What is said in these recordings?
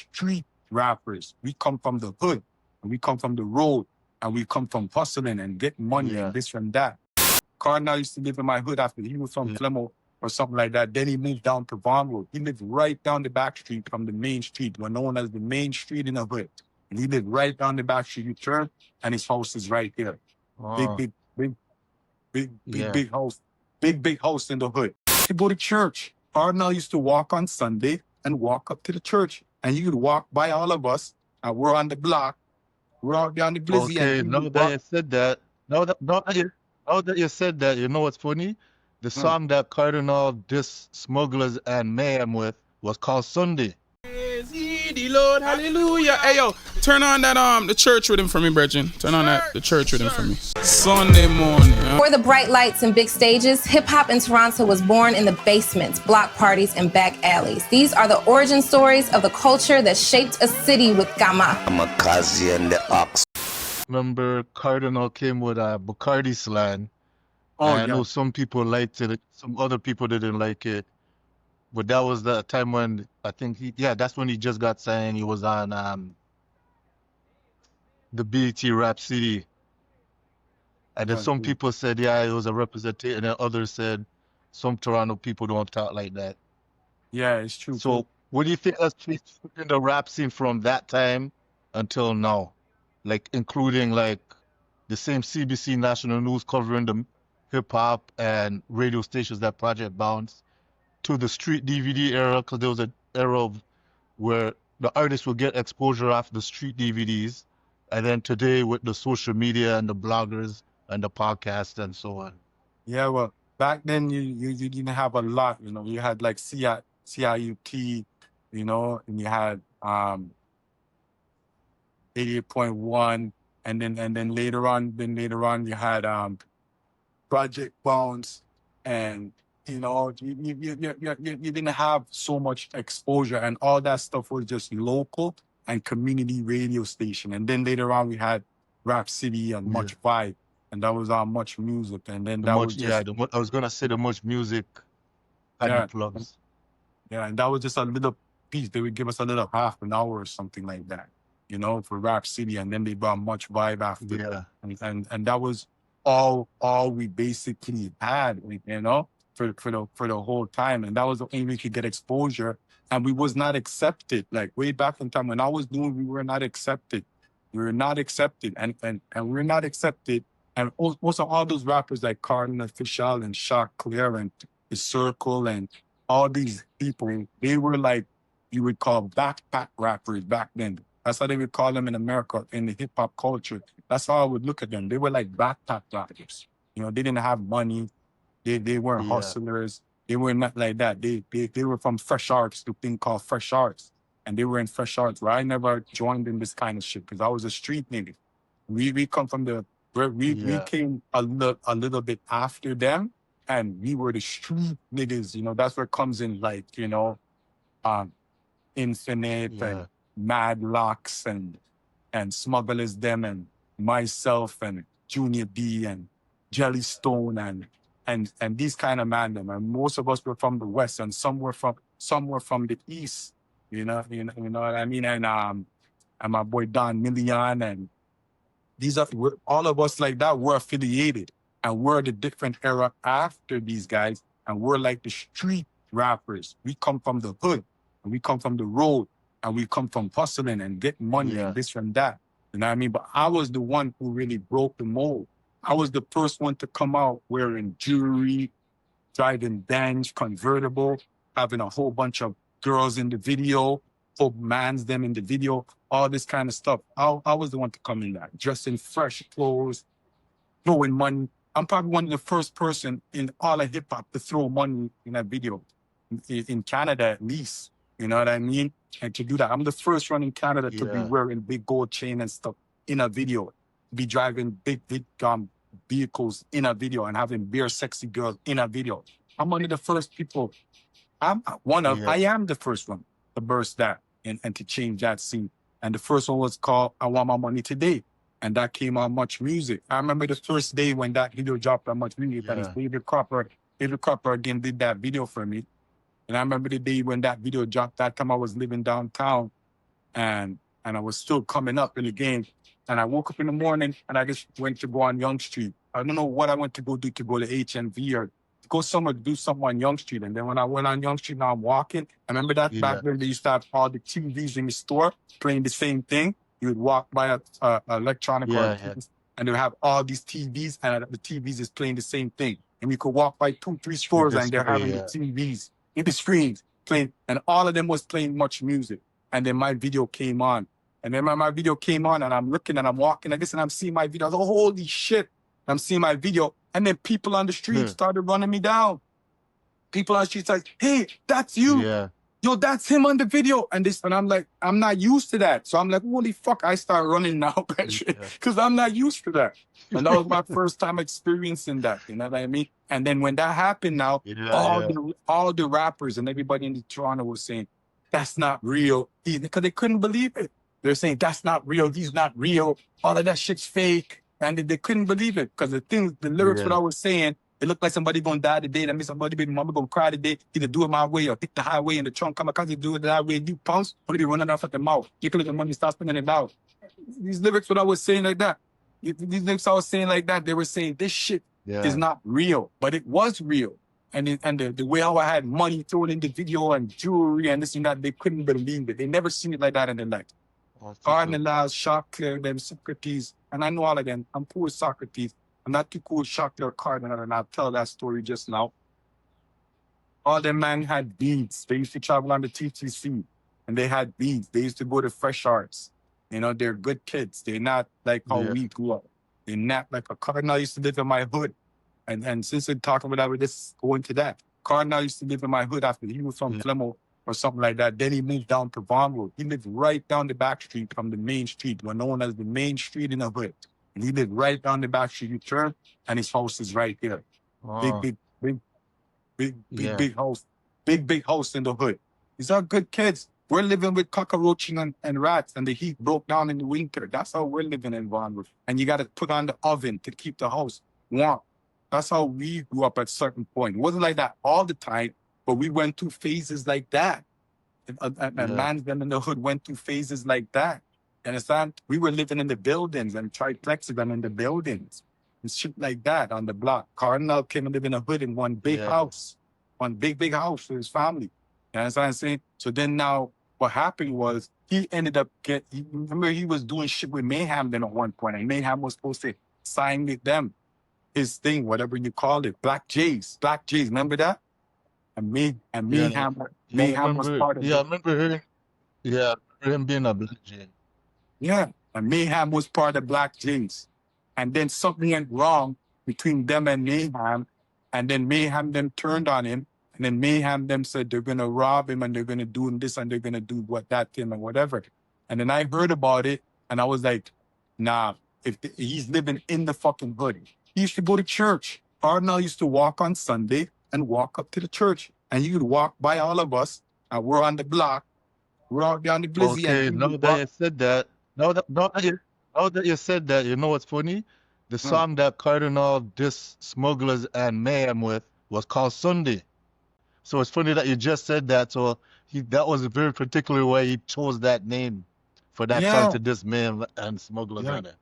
street rappers. We come from the hood, and we come from the road, and we come from hustling and getting money and this and that. Cardinal used to live in my hood after he was from Flemo or something like that. Then he moved down to Vaughan Road. He lived right down the back street from the main street, one known as the main street in the hood. And he lived right down the back street. You turn, and his house is right there. Big house. Big house in the hood. To go to church. Cardinal used to walk on Sunday and walk up to the church. And he would walk by all of us, and we're on the block. We're out there on the blizzy. Okay, now that you said that, now that you said that, you know what's funny? The song that Cardinal dissed Smugglaz and Mayhem with was called Sunday. Praise ye the Lord, hallelujah. Hey yo, turn on that the church rhythm for me, brethren. Turn on the church rhythm for me. Sunday morning. Before the bright lights and big stages, hip-hop in Toronto was born in the basements, block parties, and back alleys. These are the origin stories of the culture that shaped a city with Gama. Kamikaze and the Ox. Remember, Cardinal came with a Bacardi slang. I know some people liked it, some other people didn't like it. But that was the time when I think that's when he just got signed. He was on the BET Rap City. And then some people said, it was a representative. And then others said, some Toronto people don't talk like that. Yeah, it's true. So what do you think has changed in the rap scene from that time until now? Like, including, like, the same CBC National News covering the hip-hop and radio stations that Project Bounce, to the street DVD era, because there was an era where the artists would get exposure after the street DVDs, and then today with the social media and the bloggers and the podcasts and so on. Yeah, well, back then you didn't have a lot, you know. You had like CIUT, you know, and you had 88.1, and then later on you had Project Bounce, and you know, you didn't have so much exposure, and all that stuff was just local and community radio station. And then later on we had Rap City and Much Vibe, and that was Much Music. And then that was just, I was gonna say the Much Music plugs. Yeah, and that was just a little piece. They would give us a little half an hour or something like that, you know, for Rap City, and then they brought Much Vibe after. Yeah. And that was all we basically had, you know, for the whole time. And that was the only way we could get exposure. And we was not accepted. Like way back in time when I was doing, we were not accepted. We were not accepted. And we're not accepted. And also all those rappers like Kardinal Offishall and Choclair and The Circle and all these people, they were like, you would call backpack rappers back then. That's how they would call them in America, in the hip hop culture. That's how I would look at them. They were like backpack rappers. You know, they didn't have money. They weren't hustlers. They were not like that. They were from Fresh Arts, the thing called Fresh Arts. And they were in Fresh Arts, where I never joined in this kind of shit because I was a street nigga. We come from we came a little bit after them, and we were the street niggas. You know, that's where it comes in, like, you know, Infinite and Mad Locks and Smugglaz them and myself and Junior B and Jellystone and these kind of man them. And most of us were from the West, and some were from the East. You know what I mean? And my boy Don Million, and all of us like that were affiliated, and we're the different era after these guys, and we're like the street rappers. We come from the hood, and we come from the road, and we come from hustling and getting money and this and that. You know what I mean? But I was the one who really broke the mold. I was the first one to come out wearing jewelry, driving Benz, convertible, having a whole bunch of girls in the video, whole mans them in the video, all this kind of stuff. I was the one to come in that, dressed in fresh clothes, throwing money. I'm probably one of the first person in all of hip hop to throw money in a video, in Canada at least. You know what I mean? And to do that, I'm the first one in Canada to be wearing big gold chain and stuff in a video, be driving big vehicles in a video, and having bare sexy girls in a video. I'm one of the first people. I am the first one to burst that and to change that scene. And the first one was called I Want My Money Today. And that came on Much Music. I remember the first day when that video dropped on Much Music, and David Cropper again did that video for me. And I remember the day when that video dropped. That time I was living downtown, and I was still coming up in the game. And I woke up in the morning and I just went to go on Young Street. I don't know what I went to go do, to go to HNV or to go somewhere to do something on Young Street. And then when I went on Young Street, now I'm walking. I remember that back then they used to have all the TVs in the store playing the same thing. You would walk by a electronic and they would have all these TVs, and the TVs is playing the same thing. And you could walk by 2-3 stores and they're having the TVs in the screens playing, and all of them was playing much music. And then my video came on. And then my video came on, and I'm looking and I'm walking like this, and I'm seeing my video. I was like, holy shit. I'm seeing my video. And then people on the street started running me down. People on the street like, hey, that's you. Yeah. Yo, that's him on the video. And I'm like, I'm not used to that. So I'm like, holy fuck, I start running now, because I'm not used to that. And that was my first time experiencing that. You know what I mean? And then when that happened now, all the rappers and everybody in Toronto was saying, that's not real. Because they couldn't believe it. They're saying, that's not real. He's not real. All of that shit's fake. And they couldn't believe it. Because the lyrics, what I was saying, it looked like somebody gonna die today. That means somebody, baby mama gonna cry today. Either do it my way or take the highway in the trunk. Kamikaze, do it that way. You pounce, or be running off at the mouth. You can let the money start spending it out. These lyrics, what I was saying like that. These lyrics I was saying like that, they were saying this shit is not real. But it was real. And the way how I had money thrown in the video and jewelry and this and that, they couldn't believe it. They never seen it like that in their life. Cardinal, Choclair, them Saukrates, and I know all of them. I'm cool with Saukrates. I'm not too cool with Choclair, Cardinal, and I'll tell that story just now. All them man had beads. They used to travel on the TTC, and they had beads. They used to go to Fresh Arts. You know, they're good kids. They're not like how we grew up. They're not like a Cardinal used to live in my hood. And since we're talking about that, we're just going to that. Cardinal used to live in my hood after he was from Flemo or something like that. Then he moved down to Vaughan Road. He lived right down the back street from the main street, what known as the main street in the hood. And he lived right down the back street. You turn, and his house is right there. Big house. Big house in the hood. These are good kids. We're living with cockroaching and rats, and the heat broke down in the winter. That's how we're living in Vaughan Road. And you got to put on the oven to keep the house warm. That's how we grew up at a certain point. It wasn't like that all the time, but we went through phases like that. And man, them in the hood went through phases like that. You understand? We were living in the buildings and triplexes and in the buildings and shit like that on the block. Cardinal came and lived in a hood in one big house, one big house with his family. You understand what I'm saying? So then now what happened was he ended up remember he was doing shit with Mayhem then at one point, and Mayhem was supposed to sign with them. His thing, whatever you call it, Black Jays, remember that? And Mayhem was part of it. I remember him being a Black Jay. Yeah, and Mayhem was part of Black Jays. And then something went wrong between them and Mayhem, and then Mayhem them turned on him, and then Mayhem them said they're gonna rob him and they're gonna do him this and they're gonna do that to him and whatever. And then I heard about it, and I was like, nah, he's living in the fucking hood. He used to go to church. Cardinal used to walk on Sunday and walk up to the church. And he would walk by all of us, and we're on the block. We're out there on the glizzy. Okay, now that you said that, now that you said that, you know what's funny? The song that Kardinal dissed Smugglaz and Mayhem with was called Sunday. So it's funny that you just said that. So that was a very particular way he chose that name for that song to diss Mayhem and Smugglaz on it.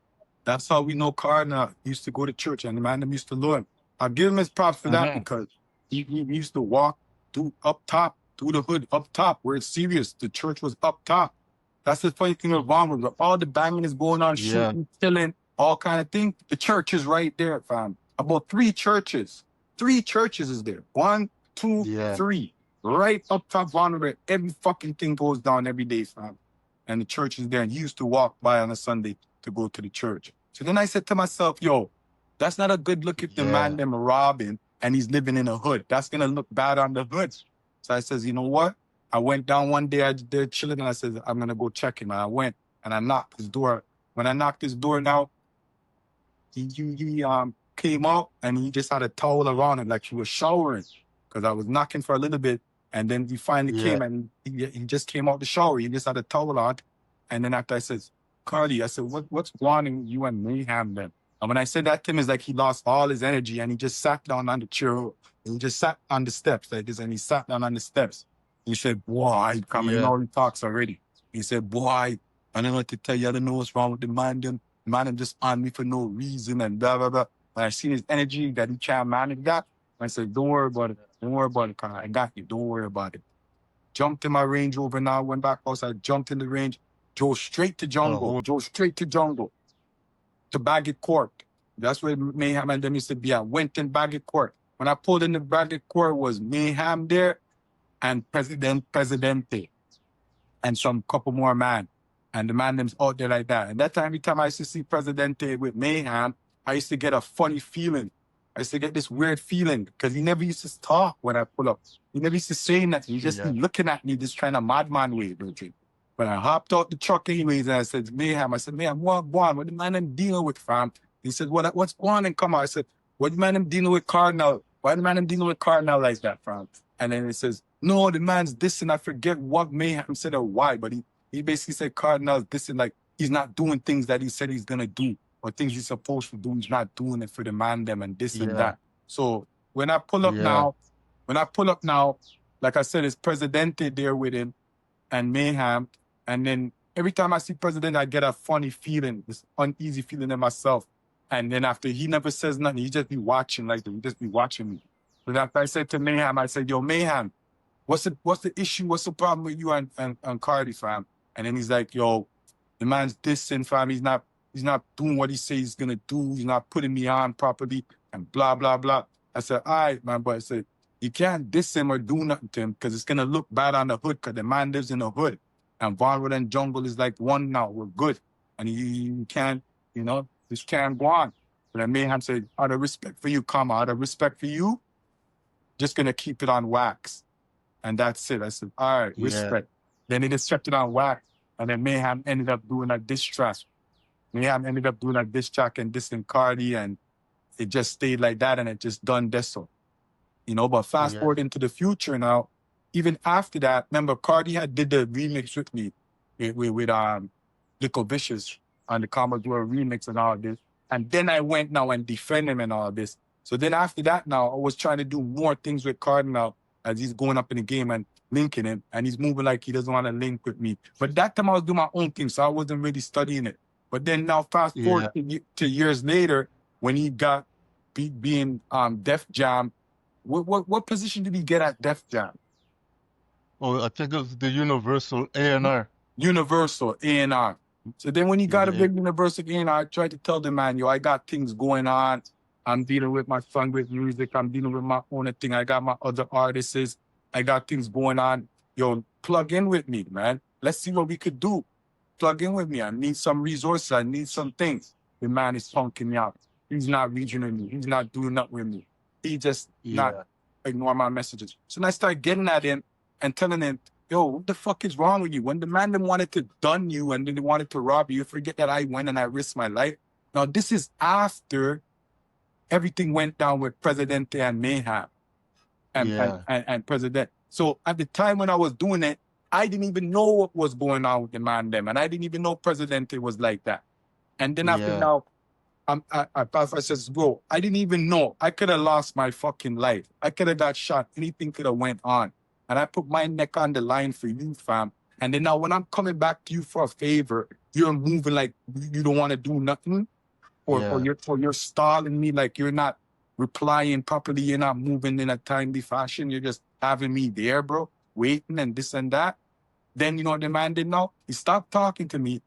That's how we know Cardinal used to go to church, and the man them used to learn. I'll give him his props for that, because he used to walk through the hood up top, where it's serious. The church was up top. That's the funny thing with Vaughan Road, where all the banging is going on, shooting, killing, all kind of thing. The church is right there, fam. About 3 churches. 3 churches is there. 1, 2, 3. Right up top Vaughan Road, where every fucking thing goes down every day, fam. And the church is there, and he used to walk by on a Sunday to go to the church. So then I said to myself, yo, that's not a good look if the man them robbing and he's living in a hood. That's going to look bad on the hood. So I says, you know what? I went down one day, they're chilling, and I said, I'm going to go check him. And I went and I knocked his door. When I knocked his door now, he came out and he just had a towel around him like he was showering, because I was knocking for a little bit. And then he finally came, and he just came out the shower. He just had a towel on. And then after I said, Cardi, I said, what's wanting you and Mayhem then? And when I said that to him, it's like he lost all his energy and he just sat down on the chair. He just sat on the steps like this, and he sat down on the steps. He said, "Boy, I come in all he talks already." He said, boy, I don't know what to tell you. I don't know what's wrong with the man. Them. The man them just on me for no reason and blah, blah, blah. When I seen his energy that he can't manage that, I said, don't worry about it. Don't worry about it, Connor. I got you. Don't worry about it. Jumped in my Range Rover now, went back outside, jumped in the range, drove straight to jungle, to Baggett Court. That's where Mayhem and them used to be at. Went in Baggett Court. When I pulled in the Baggett Court, was Mayhem there and Prezidente and some couple more man. And the man them's out there like that. And that time, every time I used to see Prezidente with Mayhem, I used to get a funny feeling. I used to get this weird feeling because he never used to talk when I pull up. He never used to say nothing. He just be looking at me, just trying to madman way, virgin. But I hopped out the truck anyways, and I said, Mayhem, what the man I'm dealing with, fam? He said, what's going on? And come on. I said, what the man I'm dealing with Cardinal? Why the man I'm dealing with Cardinal like that, fam? And then he says, no, the man's this, and I forget what Mayhem said or why, but he basically said Cardinal's this, and like, he's not doing things that he said he's going to do, or things he's supposed to do. He's not doing it for the man them and this and that. So when I pull up now, like I said, it's Prezidente there with him and Mayhem. And then every time I see Prezidente, I get a funny feeling, this uneasy feeling in myself. And then after he never says nothing, he just be watching, like he just be watching me. But after I said to Mayhem, I said, yo, Mayhem, what's the issue? What's the problem with you and Cardi, fam? And then he's like, yo, the man's dissing, fam. He's not doing what he says he's gonna do. He's not putting me on properly and blah, blah, blah. I said, all right, man, but I said, you can't diss him or do nothing to him because it's gonna look bad on the hood because the man lives in the hood. And Vonwood and Jungle is like one now. We're good. And you can't, this can't go on. But then Mayhem said, out of respect for you, out of respect for you, just gonna keep it on wax. And that's it. I said, all right, respect. Then he just kept it on wax. And then Mayhem ended up doing a diss track. Mayhem ended up doing a diss track and dissing Cardi, and it just stayed like that, and it just done deso. But fast forward into the future now, even after that, remember Cardi had did the remix with me with Little Vicious on the Commodore remix and all this. And then I went now and defend him and all this. So then after that now, I was trying to do more things with Cardinal as he's going up in the game and linking him. And he's moving like he doesn't want to link with me. But that time I was doing my own thing, so I wasn't really studying it. But then now fast forward to years later, when he got being Def Jam, what position did he get at Def Jam? Oh, I think it was the Universal A&R. Universal A&R. So then when he got a big Universal A&R, I tried to tell the man, yo, I got things going on. I'm dealing with my son with music. I'm dealing with my own thing. I got my other artists. I got things going on. Yo, plug in with me, man. Let's see what we could do. Plug in with me. I need some resources. I need some things. The man is punking me out. He's not reaching with me. He's not doing nothing with me. He just not ignore my messages. So then I started getting at him and telling him, yo, what the fuck is wrong with you? When the man then wanted to dun you and then they wanted to rob you, forget that I went and I risked my life. Now, this is after everything went down with Prezidente and Mayhem and Prezidente. So at the time when I was doing it, I didn't even know what was going on with the man them. And I didn't even know Prezidente was like that. And then after now, I says, bro, I didn't even know. I could have lost my fucking life. I could have got shot. Anything could have went on. And I put my neck on the line for you, fam. And then now when I'm coming back to you for a favor, you're moving like you don't want to do nothing. Or you're stalling me like you're not replying properly. You're not moving in a timely fashion. You're just having me there, bro, waiting and this and that. Then you know what the man did now? He stopped talking to me.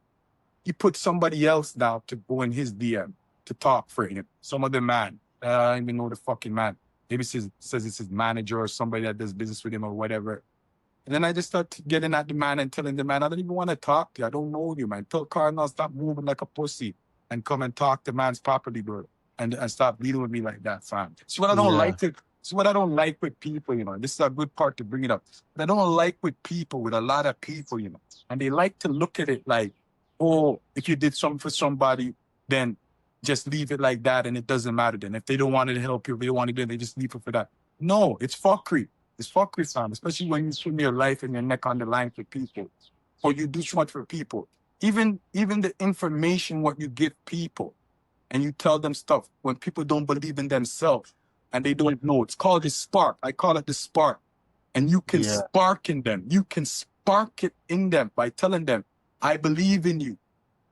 He put somebody else now to go in his DM to talk for him. Some other man. I don't even know the fucking man. Maybe says it's his manager or somebody that does business with him or whatever. And then I just start getting at the man and telling the man, I don't even want to talk to you. I don't know you, man. Tell Cardinal, stop moving like a pussy and come and talk to man's property, bro. And stop dealing with me like that, fam. See what I don't like what I don't like with people, This is a good part to bring it up. But I don't like with people, with a lot of people, And they like to look at it like, oh, if you did something for somebody, then just leave it like that and it doesn't matter then. If they don't want to help you, if they don't want to do it, they just leave it for that. No, it's fuckery. It's fuckery, fam. Especially when you swim your life and your neck on the line for people. Or you do so much for people. Even the information what you give people and you tell them stuff when people don't believe in themselves and they don't know. It's called the spark. I call it the spark. And you can spark in them. You can spark it in them by telling them, I believe in you.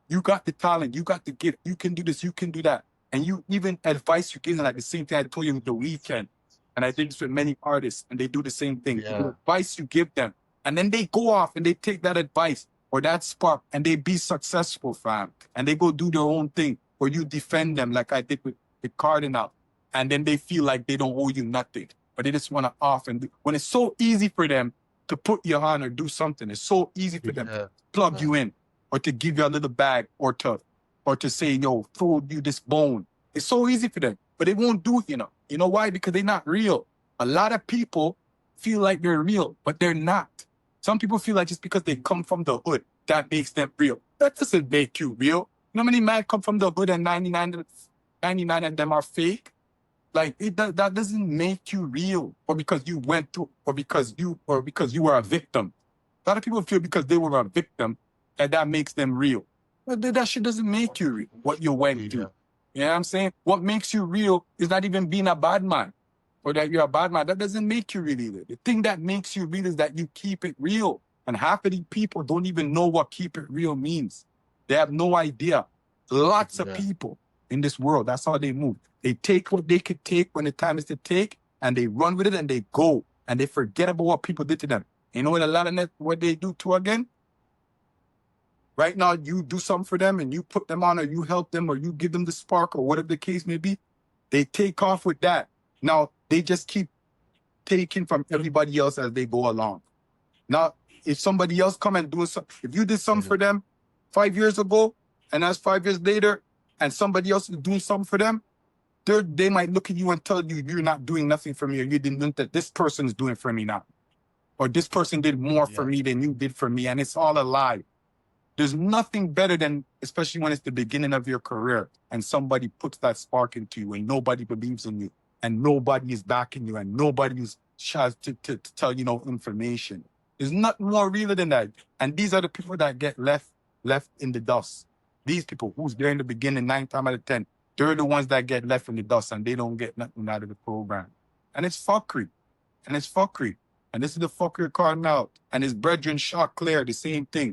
You got the talent, you got the gift, you can do this, you can do that. And you even advice you give them, like the same thing I told you with The Weeknd. And I did this with many artists, and they do the same thing. Yeah. The advice you give them, and then they go off and they take that advice or that spark and they be successful, fam. And they go do their own thing, or you defend them like I did with the Kardinal. And then they feel like they don't owe you nothing, but they just want to off. And when it's so easy for them to put you on or do something, it's so easy for them to plug you in or to give you a little bag or to say, yo, throw you this bone. It's so easy for them, but they won't do it, you know. You know why? Because they're not real. A lot of people feel like they're real, but they're not. Some people feel like just because they come from the hood, that makes them real. That doesn't make you real. You know how many men come from the hood and 99 of them are fake? Like that doesn't make you real, or because you went through, or because you were a victim. A lot of people feel because they were a victim that makes them real. But that shit doesn't make you real, what you went through. You know what I'm saying? What makes you real is not even being a bad man, or that you're a bad man. That doesn't make you really real. The thing that makes you real is that you keep it real. And half of these people don't even know what keep it real means. They have no idea. Lots of people in this world, that's how they move. They take what they could take when the time is to take, and they run with it and they go. And they forget about what people did to them. You know what a lot of that, what they do too again? Right now, you do something for them and you put them on, or you help them, or you give them the spark, or whatever the case may be. They take off with that. Now, they just keep taking from everybody else as they go along. Now, if somebody else come and do something, if you did something for them 5 years ago, and that's 5 years later, and somebody else is doing something for them, they might look at you and tell you you're not doing nothing for me, or you didn't think that this person is doing for me now. Or this person did more for me than you did for me, and it's all a lie. There's nothing better than, especially when it's the beginning of your career, and somebody puts that spark into you, and nobody believes in you, and nobody is backing you, and nobody is tries to tell you no information. There's nothing more real than that. And these are the people that get left in the dust. These people who's there in the beginning, 9 times out of 10, they're the ones that get left in the dust, and they don't get nothing out of the program. And it's fuckery. And this is the fuckery Cardinal. And his brethren Choclair, the same thing.